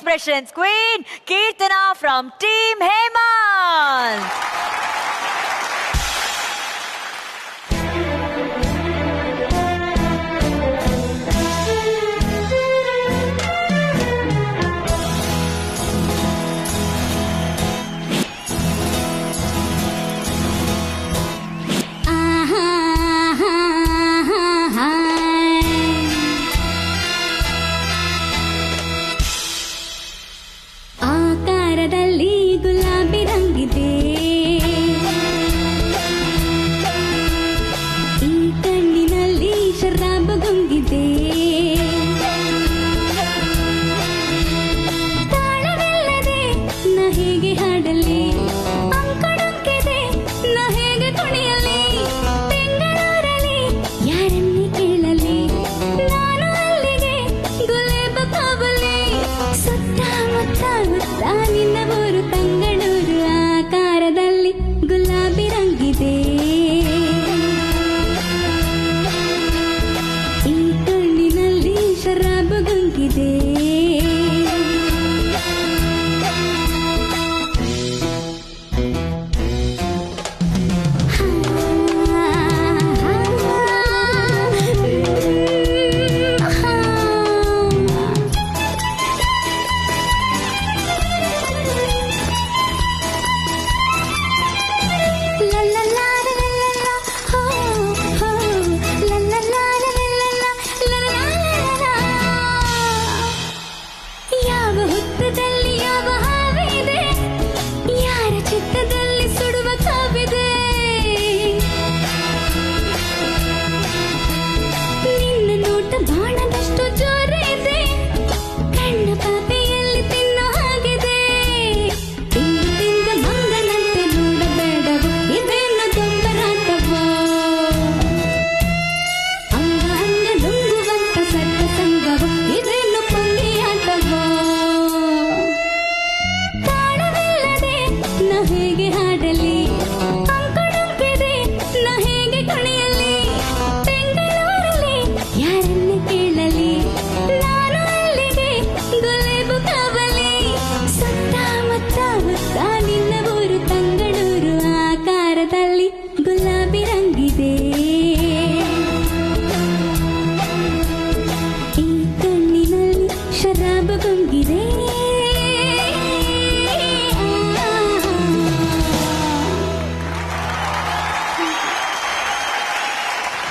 expressions. Queen Keerthana from Team Hemant.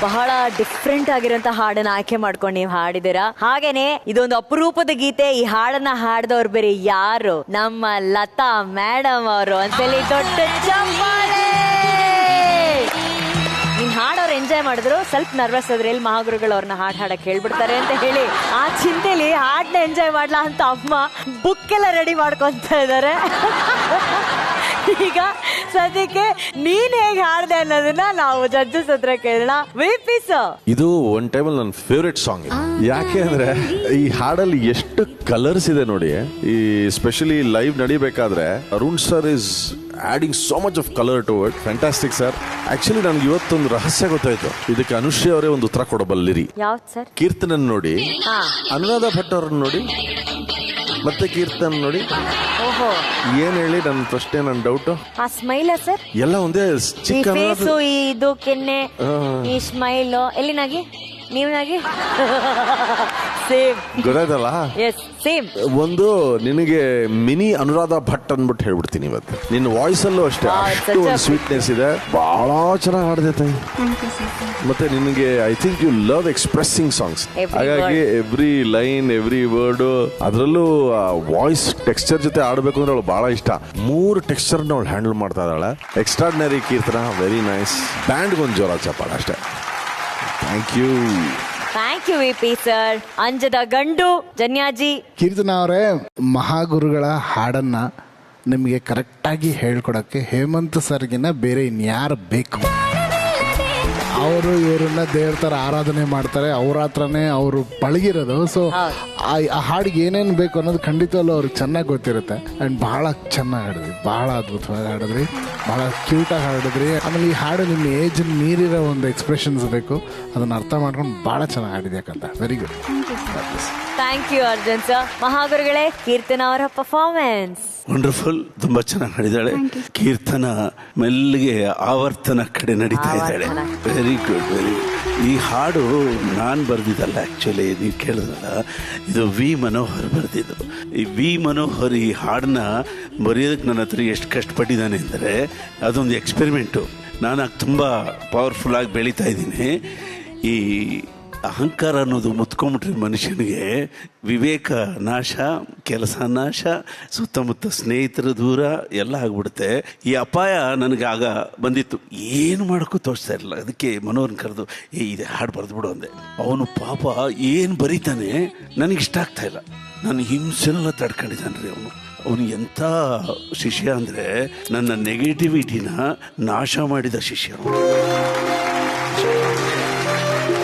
ಬಹಳ different ಆಗಿರೋಂತ ಹಾಡನ್ನ ಆಯ್ಕೆ ಮಾಡ್ಕೊಂಡು ನೀವು ಹಾಡಿದಿರಾ. ಹಾಗೇನೆ ಇದೊಂದು ಅಪರೂಪದ ಗೀತೆ. ಈ ಹಾಡನ್ನ ಹಾಡಿದವ್ರು ಬೇರೆ ಯಾರು, ನಮ್ಮ ಲತಾ ಮೇಡಮ್ ಅವರು ಅಂತೇಳಿ ದೊಡ್ಡ ಚಪ್ಪಾಳೆ. ನಿನ್ ಹಾಡವ್ರು ಎಂಜಾಯ್ ಮಾಡಿದ್ರು, ಸ್ವಲ್ಪ ನರ್ವಸ್ ಆದ್ರೆ ಎಲ್ಲಿ ಮಹಾಗುರುಗಳು ಅವ್ರನ್ನ ಹಾಡಕ್ ಹೇಳ್ಬಿಡ್ತಾರೆ ಅಂತ ಹೇಳಿ ಆ ಚಿಂತೆಲಿ ಹಾಡನ್ನ ಎಂಜಾಯ್ ಮಾಡ್ಲಾ ಅಂತ ಅಮ್ಮ ಬುಕ್ ಎಲ್ಲ ರೆಡಿ ಮಾಡ್ಕೊಂತ ಇದಾರೆ. ಈಗ ಸದ್ಯಕ್ಕೆ ನೀನ್ ಹೇಗೆ ಹಾಡ್ದೆ ಅನ್ನೋದನ್ನ ನಾವು ಜಡ್ಜಸ್ ಹತ್ರ ಕೇಳೋಣ. ವಿಪಿ ಸರ್, ಇದು ಒನ್ ಟೈಮಲ್ಲಿ ನನ್ನ ಫೇವ್ರೆಟ್ ಸಾಂಗ್. ಯಾಕೆ ಅಂದ್ರೆ ಈ ಹಾಡಲ್ಲಿ ಎಷ್ಟು ಕಲರ್ಸ್ ಇದೆ ನೋಡಿ. ಈ ಸ್ಪೆಷಲಿ ಲೈವ್ ನಡಿಬೇಕಾದ್ರೆ Arun sir is adding so much of colour to it. Fantastic sir. Actually ನನ್ಗೆ ಇವತ್ತೊಂದು ರಹಸ್ಯ ಗೊತ್ತಾಯ್ತು. ಇದಕ್ಕೆ ಅನುಶ್ರೀ ಅವರೇ ಒಂದು ಉತ್ತರ ಕೊಡಬಲ್ಲಿರಿ. ಯಾವ್ದು ಸರ್? ಕೀರ್ತನನ್ ನೋಡಿ, ಅನುರಾಧ ಭಟ್ ಅವ್ರನ್ನ ನೋಡಿ, ಮತ್ತೆ ಕೀರ್ತನ್ ನೋಡಿ. ಓಹೋ, ಏನ್ ಹೇಳಿ ನನ್ನ ಪ್ರಶ್ನೆ, ನನ್ನ ಡೌಟ್. ಆ ಸ್ಮೈಲ್ ಸರ್ ಎಲ್ಲ ಒಂದೇ ಚಿಕ್ಕ ಇದು ಕೆನ್ನೆ, ಈ ಸ್ಮೈಲ್ ಎಲ್ಲಿನಾಗಿ ನೀವ್ನಾಗಿ ಸೇಮ್ ಗೊತ್ತಾಯ್ತಲ್ಲ. Yes same. ಒಂದು ನಿನಗೆ ಮಿನಿ ಅನುರಾಧ ಭಟ್ ಅನ್ಬಿಟ್ಟು ಹೇಳ್ಬಿಡ್ತೀನಿ ಇವತ್ತು. ನಿನ್ನ ವಾಯ್ಸ್ ಅಲ್ಲೂ ಅಷ್ಟೇ ಅಷ್ಟು ಒಂದು ಸ್ವೀಟ್ನೆಸ್ ಇದೆ. ಬಹಳ ಚೆನ್ನಾಗಿ ಹಾಡಿದೆ ತಾಯಿ. ಮತ್ತೆ ನಿನಗೆ I think you love expressing songs. ಹಾಗಾಗಿ ಎವ್ರಿ ಲೈನ್, ಎವ್ರಿ ವರ್ಡ್, ಅದರಲ್ಲೂ ವಾಯ್ಸ್ ಟೆಕ್ಸ್ಚರ್ ಜೊತೆ ಆಡ್ಬೇಕು ಅಂದ್ರೆ ಅವಳು ಬಹಳ ಇಷ್ಟ. 3 ಟೆಕ್ಸ್ಚರ್ ಅವಳು ಹ್ಯಾಂಡಲ್ ಮಾಡ್ತಾ ಇದ್ದಾಳೆ. Extraordinary Keerthana, very nice. Band ಒಂದು ಜೋರ ಚಪ್ಪಾಳ ಅಷ್ಟೇ. Thank you. Thank you VP sir. Anjada Gandu Janyaji. Keerthana ಅವರೇ, ಮಹಾಗುರುಗಳ ಹಾಡನ್ನ ನಿಮಗೆ ಕರೆಕ್ಟಾಗಿ ಹೇಳ್ಕೊಡಕ್ಕೆ ಹೇಮಂತ್ ಸರ್ಗಿನ ಬೇರೆ ಇನ್ಯಾರು ಬೇಕು? ಅವರು ಇವರನ್ನ ದೇವ್ರ ಥರ ಆರಾಧನೆ ಮಾಡ್ತಾರೆ, ಅವ್ರ ಹತ್ರನೇ ಅವರು ಪಳಗಿರೋದು. ಸೊ ಆ ಹಾಡಿಗೆ ಏನೇನು ಬೇಕು ಅನ್ನೋದು ಖಂಡಿತವಲ್ಲೂ ಅವ್ರಿಗೆ ಚೆನ್ನಾಗಿ ಗೊತ್ತಿರುತ್ತೆ. ಆ್ಯಂಡ್ ಬಹಳ ಚೆನ್ನಾಗಿ ಹಾಡಿದ್ರಿ, ಬಹಳ ಅದ್ಭುತವಾಗಿ ಹಾಡಿದ್ರಿ, ಬಹಳ ಕ್ಯೂಟಾಗಿ ಹಾಡಿದ್ರಿ. ಆಮೇಲೆ ಈ ಹಾಡು ನಿಮ್ಮ ಏಜ್ ಮೀರಿರೋ ಒಂದು ಎಕ್ಸ್ಪ್ರೆಷನ್ಸ್ ಬೇಕು, ಅದನ್ನು ಅರ್ಥ ಮಾಡ್ಕೊಂಡು ಭಾಳ ಚೆನ್ನಾಗಿ ಹಾಡಿದ್ಯಾಕಂತ. Very good. Thank you Arjun sir. ಮಹಾಗುರುಗಳೇ, ಕೀರ್ತನ ಅವರ ಪರ್ಫಾರ್ಮೆನ್ಸ್ ವಂಡರ್ಫುಲ್, ತುಂಬಾ ಚೆನ್ನಾಗಿ ನಡೆದಾಳೆ. ಕೀರ್ತನ ಮೆಲ್ಲಿಗೆ ಆವರ್ತನ ಕಡೆ ನಡೀತಾ ಇದ್ದಾಳೆ. Very good, very good. ಈ ಹಾಡು ನಾನು ಬರ್ದಿದ್ದಲ್ಲ, ಆಕ್ಚುಲಿ ನೀವು ಕೇಳಿದ್ರಲ್ಲ, ಇದು ವಿ ಮನೋಹರ್ ಬರ್ದಿದ್ದು. ಈ ವಿ ಮನೋಹರ್ ಈ ಹಾಡನ್ನ ಬರೆಯೋದಕ್ಕೆ ನನ್ನ ಹತ್ರ ಎಷ್ಟು ಕಷ್ಟಪಟ್ಟಿದ್ದಾನೆ ಅಂದರೆ ಅದೊಂದು ಎಕ್ಸ್ಪೆರಿಮೆಂಟು. ನಾನು ತುಂಬ ಪವರ್ಫುಲ್ ಆಗಿ ಬೆಳೀತಾ ಇದ್ದೀನಿ. ಈ ಅಹಂಕಾರ ಅನ್ನೋದು ಮುತ್ಕೊಂಡ್ಬಿಟ್ರೆ ಮನುಷ್ಯನಿಗೆ ವಿವೇಕ ನಾಶ, ಕೆಲಸ ನಾಶ, ಸುತ್ತಮುತ್ತ ಸ್ನೇಹಿತರ ದೂರ ಎಲ್ಲ ಆಗ್ಬಿಡುತ್ತೆ. ಈ ಅಪಾಯ ನನಗೆ ಆಗ ಬಂದಿತ್ತು, ಏನು ಮಾಡೋಕ್ಕೂ ತೋರಿಸ್ತಾ ಇರಲಿಲ್ಲ. ಅದಕ್ಕೆ ಮನೋಹರ್ನ ಕರೆದು ಇದೆ ಹಾಡು ಬರೆದ್ಬಿಡು ಅಂದೆ. ಅವನು ಪಾಪ ಏನು ಬರೀತಾನೆ ನನಗಿಷ್ಟ ಆಗ್ತಾ ಇಲ್ಲ. ನಾನು ಹಿಂಸೆನೆಲ್ಲ ತಡ್ಕೊಂಡಿದ್ದಾನೆ ರೀ ಅವನು. ಅವನು ಎಂಥ ಶಿಷ್ಯ ಅಂದರೆ ನನ್ನ ನೆಗೆಟಿವಿಟಿನ ನಾಶ ಮಾಡಿದ ಶಿಷ್ಯ.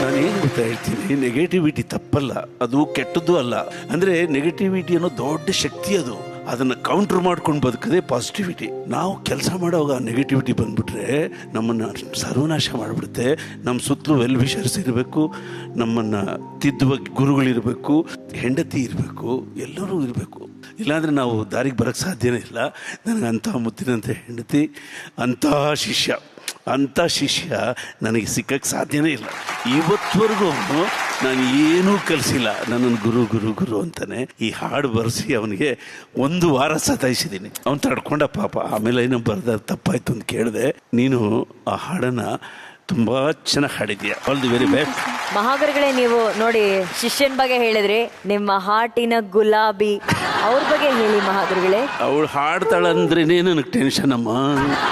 ನಾನೇನು ಗೊತ್ತಾ ಹೇಳ್ತೀನಿ, ನೆಗೆಟಿವಿಟಿ ತಪ್ಪಲ್ಲ, ಅದು ಕೆಟ್ಟದ್ದು ಅಲ್ಲ. ಅಂದರೆ ನೆಗೆಟಿವಿಟಿ ಅನ್ನೋ ದೊಡ್ಡ ಶಕ್ತಿ, ಅದು ಅದನ್ನು ಕೌಂಟರ್ ಮಾಡ್ಕೊಂಡು ಬದುಕದೆ ಪಾಸಿಟಿವಿಟಿ. ನಾವು ಕೆಲಸ ಮಾಡೋವಾಗ ನೆಗೆಟಿವಿಟಿ ಬಂದ್ಬಿಟ್ರೆ ನಮ್ಮನ್ನು ಸರ್ವನಾಶ ಮಾಡಿಬಿಡುತ್ತೆ. ನಮ್ಮ ಸುತ್ತಲೂ ವೆಲ್ ವಿಷರ್ಸ್ ಇರಬೇಕು, ನಮ್ಮನ್ನು ತಿದ್ದುವ ಗುರುಗಳಿರಬೇಕು, ಹೆಂಡತಿ ಇರಬೇಕು, ಎಲ್ಲರೂ ಇರಬೇಕು. ಇಲ್ಲಾಂದರೆ ನಾವು ದಾರಿಗೆ ಬರೋಕ್ಕೆ ಸಾಧ್ಯನೇ ಇಲ್ಲ. ನನಗೆ ಅಂಥ ಮುತ್ತಿನಂಥ ಹೆಂಡತಿ, ಅಂಥ ಶಿಷ್ಯ ನನಗೆ ಸಿಕ್ಕಕ್ಕೆ ಸಾಧ್ಯನೇ ಇಲ್ಲ. ಇವತ್ತವರೆಗೂ ನಾನು ಏನೂ ಕಲಿಸಿಲ್ಲ, ನನ್ನನ್ನು ಗುರು ಗುರು ಗುರು ಅಂತಾನೆ. ಈ ಹಾಡು ಬರೆಸಿ ಅವನಿಗೆ 1 ವಾರ ಸತಾಯಿಸಿದ್ದೀನಿ. ಅವನು ತಡ್ಕೊಂಡ ಪಾಪ. ಆಮೇಲೆ ಏನೋ ಬರೆದ ತಪ್ಪಾಯ್ತು ಅಂತ ಕೇಳಿದೆ. ನೀನು ಆ ಹಾಡನ್ನು ತುಂಬಾ ಚೆನ್ನಾಗಿ ಹಾಡಿದ್ಯಾ. All the very best. ಮಹಾಗುರುಗಳೇ, ನೀವು ನೋಡಿ ಶಿಷ್ಯನ್ ಬಗ್ಗೆ ಹೇಳಿದ್ರಿ, ನಿಮ್ಮ ಹಾರ್ಟಿನ ಗುಲಾಬಿ ಅವ್ರ ಬಗ್ಗೆ ಹೇಳಿ ಮಹಾಗುರುಗಳೇ. ಅವಳು ಹಾಡ್ತಾಳಂದ್ರೇನೆ ನನಗೆ ಟೆನ್ಷನ್ ಅಮ್ಮ.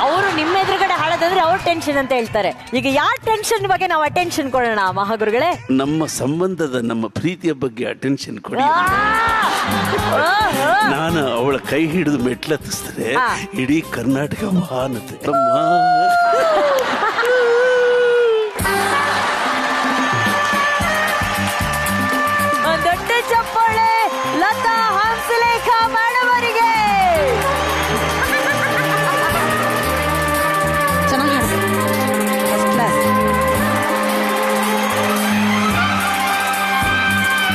ಅವರು ನಿಮ್ಮ ಎದುರುಗಡೆ ಹಾಡೋದಂದ್ರೆ ಅವ್ರ ಟೆನ್ಷನ್ ಅಂತ ಹೇಳ್ತಾರೆ. ಈಗ ಯಾರ ಟೆನ್ಷನ್ ಬಗ್ಗೆ ನಾವು ಅಟೆನ್ಷನ್ ಕೊಡೋಣ ಮಹಾಗುರುಗಳೇ? ನಮ್ಮ ಸಂಬಂಧದ, ನಮ್ಮ ಪ್ರೀತಿಯ ಬಗ್ಗೆ ಅಟೆನ್ಷನ್ ಕೊಡಿ. ನಾನು ಅವಳ ಕೈ ಹಿಡಿದು ಮೆಟ್ಲತ್ತಿಸಿದ್ರೆ ಇಡೀ ಕರ್ನಾಟಕ ವಾಹನತೆ. ದೊಡ್ಡ ಚಪ್ಪಾಳೆ ಲತಾ ಹಂಸಲೇಖ ಮೇಡಮ್ ಅವರಿಗೆ.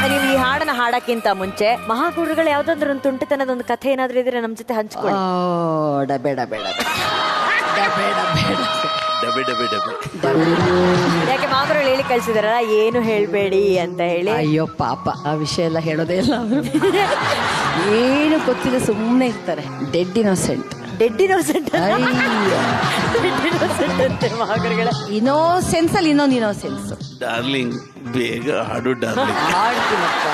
ನೀವು ಈ ಹಾಡನ್ನ ಹಾಡಕ್ಕಿಂತ ಮುಂಚೆ ಮಹಾಗುರುಗಳು ಯಾವ್ದಾದ್ರು ಒಂದು ತುಂಟಿತನದ ಒಂದು ಕಥೆ ಏನಾದ್ರೂ ಇದ್ರೆ ನಮ್ ಜೊತೆ ಹಂಚ್ಕೊಳ್ಳಿ. ಬೇಡ ಬೇಡ ಯಾಕೆ ಮಹಾಗುರುಗಳು ಹೇಳಿ ಕಳ್ಸಿದಾರಲ್ಲ, ಏನು ಹೇಳ್ಬೇಡಿ ಅಂತ ಹೇಳಿ. ಅಯ್ಯೋ ಪಾಪ, ಆ ವಿಷಯ ಎಲ್ಲ ಹೇಳೋದೇ ಇಲ್ಲ ಅವರು. ಏನು ಗೊತ್ತಿಲ್ಲ, ಸುಮ್ಮನೆ ಇರ್ತಾರೆ. ಡೆಡ್ ಇನ್ನೋಸೆಂಟ್ ಅಂತೆ ಮಹಾಗುರುಗಳ. ಇನ್ನೋಸೆನ್ಸ್ ಅಲ್ಲಿ ಇನ್ನೊಂದು ಇನ್ನೋಸೆನ್ಸ್. ಡಾರ್ಲಿಂಗ್, ಬೇಗ ಹಾಡು ಡಾರ್ಲಿಂಗ್. ಹಾಡ್ತೀನಪ್ಪ.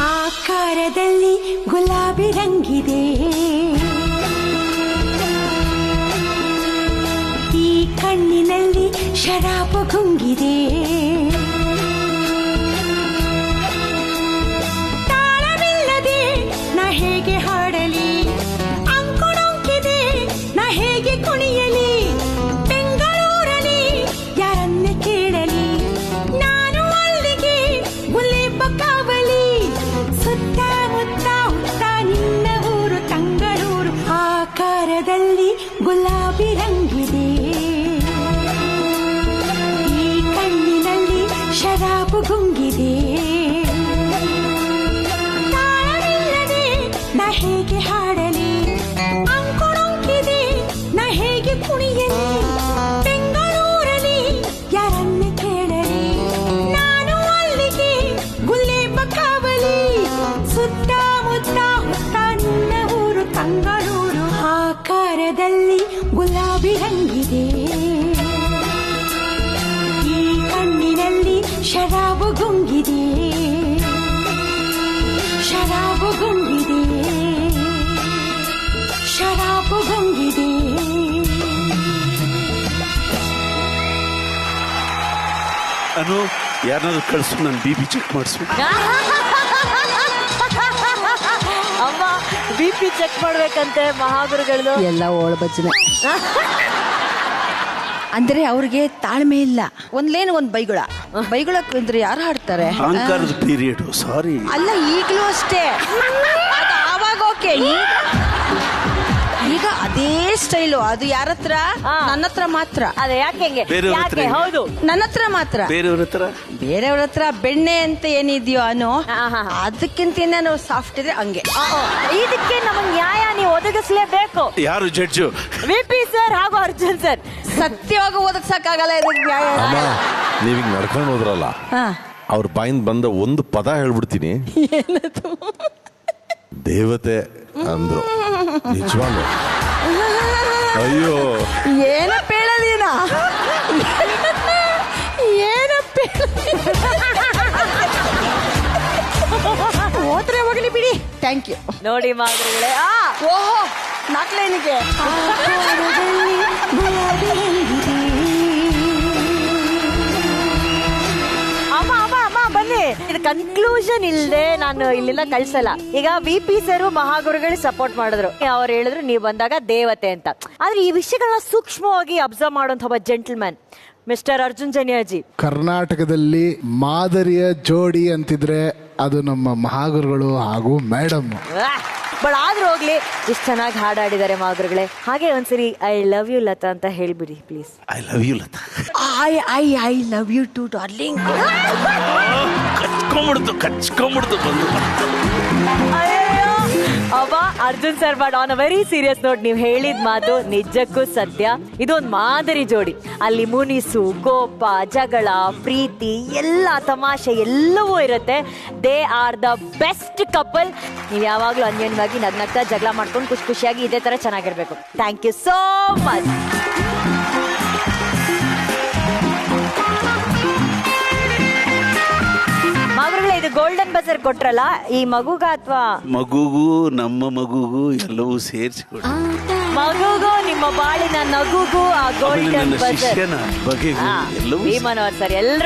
ಆಕಾರದಲ್ಲಿ ಗುಲಾಬಿ ರಂಗಿದೆ, ಈ ಕಣ್ಣಿನಲ್ಲಿ ಶರಾಬು ಗುಂಗಿದೆ, ತಾಳವಿಲ್ಲದೆ ನಾ ಹೇಗೆ ಹಾಡಲಿ, ಅಂಕುಡೊಂಕಿದೆ ನಾ ಹೇಗೆ ಕುಣಿಯಲಿ, ಬೆಂಗಳೂರಲ್ಲಿ ಯಾರನ್ನೇ ಕೇಳಲಿ, ನಾನು ಅಲ್ಲಿಗೆ ಗುಲೇಬ ಕಾವಲಿ, ಸುತ್ತಮುತ್ತ ಹುತ್ತ ನಿನ್ನ ಊರು ತಂಗಳೂರು, ಆಕಾರದಲ್ಲಿ ಗುಲಾಬಿ ರಂಗಿದೆ, ಈ ಕಣ್ಣಿನಲ್ಲಿ ಶರಾಬು ಗುಂಗಿದೆ, ತಾಳವಿಲ್ಲದೆ ನಾ ಹೇಗೆ ಹಾಡಲಿ, ಅಂಕುಡೊಂಕಿದೆ ನಾ ಹೇಗೆ ಕುಣಿಯಲಿ, ಬೆಂಗಳೂರಲ್ಲಿ ಯಾರನ್ನೇ ಕೇಳಲಿ, ನಾನು ಅಲ್ಲಿಗೆ ಗುಲೇಬ ಕಾವಲಿ, ಸುತ್ತಮುತ್ತ ಹುತ್ತ ನಿನ್ನ ಊರು ತಂಗಳೂರು, ಆಕಾರದಲ್ಲಿ ಗುಲಾಬಿ ರಂಗಿದೆ, ಈ ಕಣ್ಣಿನಲ್ಲಿ ಶರಾಬು ಗುಂಗಿದೆ, ಶರಾಬು ಗುಂಗಿದೆ, ಶರಾಬು ಗುಂಗಿದೆ. ಅನು, ಯಾರನ್ನಾದ್ರೂ ಕಳಿಸು, ನಾನು BB ಚೆಕ್ ಮಾಡಿಸು. ಅಮ್ಮ BP ಚೆಕ್ ಮಾಡ್ಬೇಕಂತೆ ಮಹಾಗುರುಗಳದು. ಎಲ್ಲ ಓಳಬಜ್ಜನೆ. ಅಂದ್ರೆ ಅವ್ರಿಗೆ ತಾಳ್ಮೆ ಇಲ್ಲ. ಒಂದ್ ಬೈಗುಳ ಅಂದ್ರೆ ಯಾರು ಹಾಡ್ತಾರೆ? ಅಹಂಕಾರದ ಪೀರಿಯಡ್. ಸಾರಿ. ಅಲ್ಲ, ಈಗಲೂ ಅಷ್ಟೇ. ಅದು ಆವಾಗ ಓಕೆ, ಈಗ ಅದೇ ಸ್ಟೈಲು. ಅದು ಯಾರ ಹತ್ರ? ನನ್ನ ಹತ್ರ ಮಾತ್ರ. ಅದೇ ಯಾಕೆ ಹೆಂಗೆ? ಬೇರೆಯವ್ರ ಹತ್ರ ಯಾಕೆ? ಹೌದು, ನನ್ನ ಹತ್ರ ಮಾತ್ರ. ಬೇರೆಯವ್ರ ಹತ್ರ ಬೆಣ್ಣೆ ಅಂತ ಏನಿದೆಯೋ ಅನ್ನೋ ಅದಕ್ಕಿಂತ ನಾನು ಸಾಫ್ಟ್ ಇದ್ರೆ ಹಂಗೆ. ಇದಕ್ಕೆ ನಮಗೆ ನ್ಯಾಯ ನೀವು ಒದಗಿಸ್ಲೇಬೇಕು. ಯಾರು ಜಡ್ಜು? VP ಸರ್ ಹಾಗೂ ಅರ್ಜುನ್ ಸರ್. ಸತ್ಯವಾಗಿ ಓದಕ್ಸಕ್ಕಾಗಲ್ಲ ಇದಕ್ಕೆ ನ್ಯಾಯ. ನೀವೀಗ ನಡ್ಕೊಂಡು ಹೋದ್ರಲ್ಲ, ಅವ್ರ ಬಾಯಿಂದ ಬಂದ ಒಂದು ಪದ ಹೇಳ್ಬಿಡ್ತೀನಿ. ದೇವತೆ ಅಂದ್ರು. ನಿಜವಾಗ್ಲು ಅಯ್ಯೋ, ಏನಪ್ಪ ಹೇಳೋದೀನ? ಹೋದ್ರೆ ಹೋಗ್ಲಿ ಬಿಡಿ. Thank you. ನೋಡಿ ಮಾಧುರಿಗಳೇ, ಓಹೋ, ನಾಲ್ಕಲೇನಿಗೆ ಅಮ್ಮ ಬನ್ನಿ. ಇದು ಕನ್ಕ್ಲೂಷನ್ ಇಲ್ಲದೆ ನಾನು ಇಲ್ಲಿಂದ ಕಳ್ಸಲ್ಲ. ಈಗ VP ಸರ್ ಮಹಾಗುರುಗಳಿಗೆ ಸಪೋರ್ಟ್ ಮಾಡಿದ್ರು. ಅವ್ರು ಹೇಳಿದ್ರು ನೀವು ಬಂದಾಗ ದೇವತೆ ಅಂತ. ಆದ್ರೆ ಈ ವಿಷಯಗಳನ್ನ ಸೂಕ್ಷ್ಮವಾಗಿ ಅಬ್ಸರ್ವ್ ಮಾಡುವಂತ ಒಬ್ಬ ಜೆಂಟಲ್ಮ್ಯಾನ್ ಮಿಸ್ಟರ್ ಅರ್ಜುನ್ ಜನ್ಯಾಜಿ. ಕರ್ನಾಟಕದಲ್ಲಿ ಮಾದರಿಯ ಜೋಡಿ ಅಂತಿದ್ರೆ ಅದು ನಮ್ಮ ಮಹಾಗುರುಗಳು ಹಾಗೂ ಮೇಡಮ್. ಬಟ್ ಆದ್ರೂ ಹೋಗ್ಲಿ, ಇಷ್ಟು ಚೆನ್ನಾಗಿ ಹಾಡಾಡಿದ್ದಾರೆ ಮಹಾಗುರುಗಳೇ. ಹಾಗೆ ಒಂದ್ಸರಿ ಐ ಲವ್ ಯು ಲತಾ ಅಂತ ಹೇಳ್ಬಿಡಿ please. I love you Latha. I love you too darling. ಕಚ್ಕೊಂಡ್ಬಿಡ್ತು ಬಂದು. ಅವ Arjun sir, but on a very serious note, ನೀವು ಹೇಳಿದ ಮಾತು ನಿಜಕ್ಕೂ ಸತ್ಯ. ಇದೊಂದು ಮಾದರಿ ಜೋಡಿ. ಅಲ್ಲಿ ಮುನಿಸು, ಕೋಪ, ಜಗಳ, ಪ್ರೀತಿ, ಎಲ್ಲ ತಮಾಷೆ ಎಲ್ಲವೂ ಇರುತ್ತೆ. They are the best couple. ನೀವು ಯಾವಾಗಲೂ ಅನ್ಯೋನ್ಯವಾಗಿ ನಗ್ನಗ್ತಾ ಜಗಳ ಮಾಡ್ಕೊಂಡು ಖುಷಿ ಖುಷಿಯಾಗಿ ಇದೇ ತರ ಚೆನ್ನಾಗಿರ್ಬೇಕು. Thank you so much. ಮಗುಗಳೇ, ಇದು ಗೋಲ್ಡನ್ ಬಜರ್ ಕೊಟ್ರಲ್ಲ, ಈ ಮಗುಗ ಅಥವಾ ಮಗುಗೂ ನಮ್ಮ ಮಗುಗೂ ಎಲ್ಲವೂ ಸೇರಿಸಿಕೊಡಿ. ಮಗುಗೂ ನಿಮ್ಮ ಬಾಳಿನ ನಗುಗೂ ಆ ಗೋಲ್ಡನ್ ಬಜರ್ ಶಿಷ್ಯನ ಬಗೆಗೂ ಎಲ್ಲವೂ ಭೀಮನವರ್ ಸರ್ ಎಲ್ಲರೂ